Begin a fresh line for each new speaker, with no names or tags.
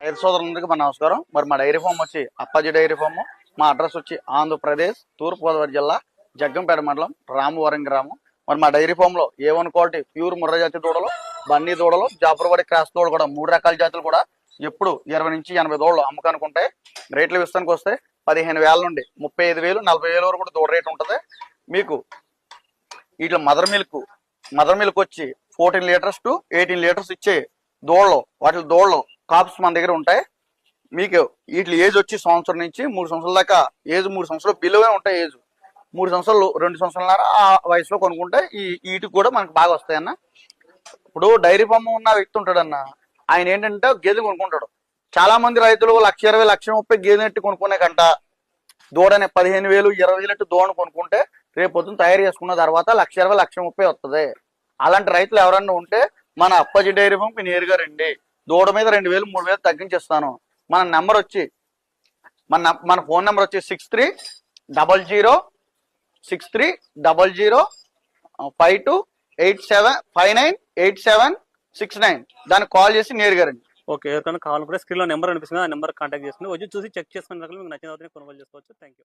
రైతు సోదరులందరికీ మన నమస్కారం. మరి మా డైరీ ఫామ్ వచ్చి అప్పాజీ డైరీ ఫామ్. మా అడ్రస్ వచ్చి ఆంధ్రప్రదేశ్ తూర్పుగోదావరి జిల్లా జగ్గంపేట మండలం రామవరం గ్రామం. మరి మా డైరీ ఫామ్ లో A1 క్వాలిటీ ప్యూర్ ముర్రా జాతి దూడలు, బన్నీ దూడలు, జాఫర్వాడి క్రాస్ దూడలు కూడా 3 రకాల జాతులు కూడా ఎప్పుడు 20 నుంచి 80 దూడలు అమ్మకానికి ఉంటాయి. రేట్ల విషయానికి వస్తే 15,000 నుండి 35,000, 40,000 వరకు కూడా దూడ రేట్ ఉంటుంది. మీకు వీటిలో మదర్ మిల్క్ వచ్చి 14 లీటర్స్ టు 18 లీటర్స్ ఇచ్చే దూడలు కాప్స్ మన దగ్గర ఉంటాయి. మీకు వీటి ఏజ్ వచ్చి సంవత్సరం నుంచి 3 సంవత్సరాల దాకా ఏజ్, 3 సంవత్సరాలు బిలోనే ఉంటాయి. ఏజ్ 3 సంవత్సరాలు 2 సంవత్సరాలన్నర ఆ వయసులో కొనుక్కుంటే వీటికి కూడా మనకు బాగా వస్తాయన్న. ఇప్పుడు డైరీ ఫామ్ ఉన్న వ్యక్తి ఉంటాడన్న, ఆయన ఏంటంటే గేదె కొనుక్కుంటాడు. చాలా మంది రైతులు 1,20,000, 1,30,000 గేదె నెట్టి కొనుక్కునే కంట దూడని 15,000, 20,000 దూడను కొనుక్కుంటే రేపు పొద్దున తయారు చేసుకున్న తర్వాత 1,20,000, 1,30,000 వస్తుంది. అలాంటి రైతులు ఎవరన్నా ఉంటే మన అప్పాజీ డైరీ ఫామ్కి నేరుగా రండి. దూడ మీద 2,000, 3,000 తగ్గించేస్తాను. మన నెంబర్ వచ్చి మన ఫోన్ నెంబర్ వచ్చి 63006287598769. దానికి కాల్ చేసి నేరుగా రండి.
ఓకే, ఎవరికైనా కావాలనుకుంటే స్క్రీన్ లో నెంబర్ అనిపిస్తుంది, ఆ నెంబర్ కాంటాక్ట్ చేసుకుని వచ్చి చూసి చెక్ చేసుకున్న మీకు నచ్చిన కొనుగోలు చేసుకోవచ్చు. Thank you.